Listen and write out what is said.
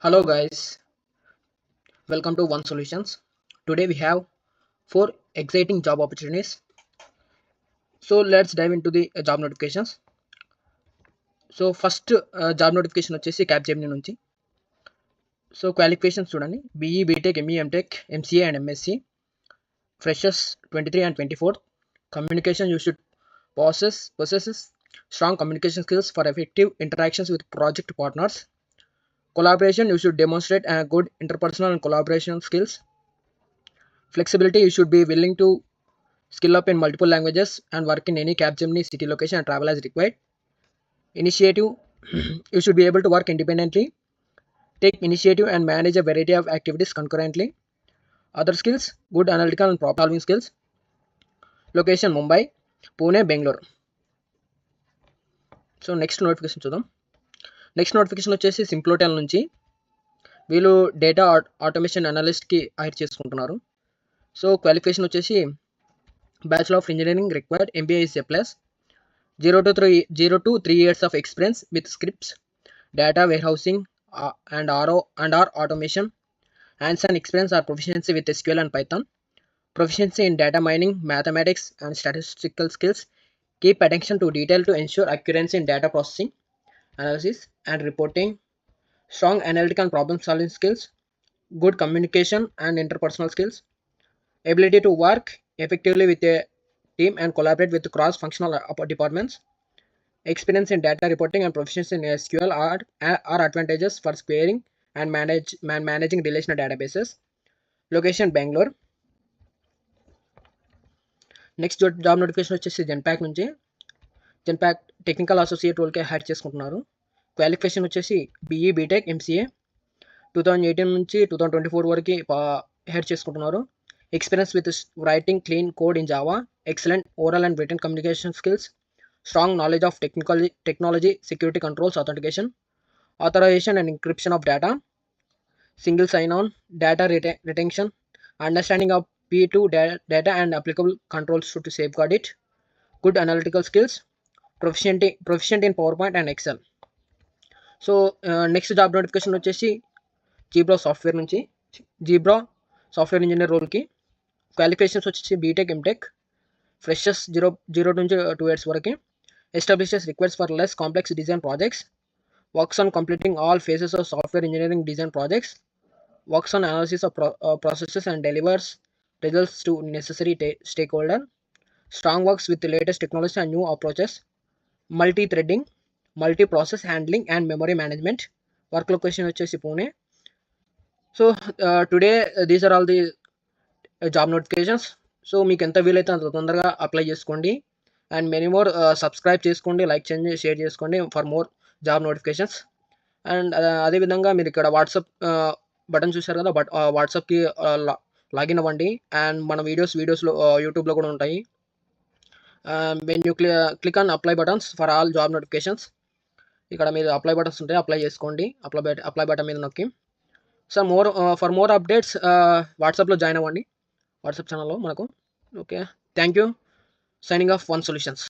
Hello guys, welcome to One Solutions. Today we have 4 exciting job opportunities. So let's dive into the job notifications. So first job notification వచ్చేసి Capgemini నుంచి. So qualifications చూడండి BE, BTech, ME, MTech, MCA and MSc. Freshers 23 and 24. Communication you should possess strong communication skills for effective interactions with project partners. Collaboration you should demonstrate a good interpersonal and collaboration skills. Flexibility you should be willing to skill up in multiple languages and work in any Capgemini city location and travel as required. Initiative you should be able to work independently, take initiative and manage a variety of activities concurrently. Other skills, good analytical and problem solving skills. Location Mumbai, Pune, Bangalore. So next notification చూద్దాం. Next notification వచ్చేసి సింప్లోటెల్ నుంచి వీళ్ళు data automation అనలిస్ట్కి hire చేసుకుంటున్నారు. So qualification వచ్చేసి Bachelor of Engineering required, MBA is a plus. 0 to 3 years of experience with scripts, data warehousing and R automation. Hands-on experience or proficiency with SQL and Python. Proficiency in data mining, mathematics and statistical skills. Keep attention to detail to ensure accuracy in data processing, analysis and reporting. Strong analytical and problem solving skills. Good communication and interpersonal skills. Ability to work effectively with a team and collaborate with cross-functional departments. Experience in data reporting and proficiency in SQL are advantages for querying and managing relational databases. Location Bangalore. Next job notification వచ్చేసి Genpact నుంచి. Genpact technical associate రోల్కే hire చేసుకుంటున్నారు. Qualification వచ్చేసి BE, BTech, MCA 2018 నుంచి 2024 వరకు hire చేసుకుంటున్నారు. Experience with writing clean code in Java, excellent oral and written communication skills, strong knowledge of technology, security controls, authentication, authorization and encryption of data, single sign-on, data retention, understanding of P2 data and applicable controls to safeguard it, good analytical skills, proficient in PowerPoint and Excel. So next job notification వచ్చేసి zebra software నుంచి. Zebra software engineer రోల్కి qualifications వచ్చేసి BTech, MTech. Freshers 0 నుంచి 2 years వరకు. Establishes requires for less complex design projects. Works on completing all phases of software engineering design projects. Works on analysis of processes and delivers results to necessary stakeholder. Strong works with the latest technology and new approaches. Multi-threading, multi-process handling and memory management. Work location వచ్చేసి Pune. So today these are all the job notifications. So మీకు ఎంత వీలైతే అంత తొందరగా apply చేసుకోండి and many more subscribe చేసుకోండి, like చేయండి, share చేసుకోండి for more job notifications. And అదేవిధంగా మీరు ఇక్కడ వాట్సాప్ బటన్ చూశారు కదా, వాట్సాప్కి లాగిన్ అవ్వండి అండ్ మన వీడియోస్లో యూట్యూబ్లో కూడా ఉంటాయి. When you click on apply buttons for all job notifications, ఇక్కడ మీరు అప్లై బటన్స్ ఉంటాయి, అప్లై చేసుకోండి. అప్లై బటన్ మీద నొక్కి సార్ ఫర్ మోర్ అప్డేట్స్ వాట్సాప్లో జాయిన్ అవ్వండి, వాట్సాప్ ఛానల్లో మనకు. Okay, thank you. Signing off one solutions.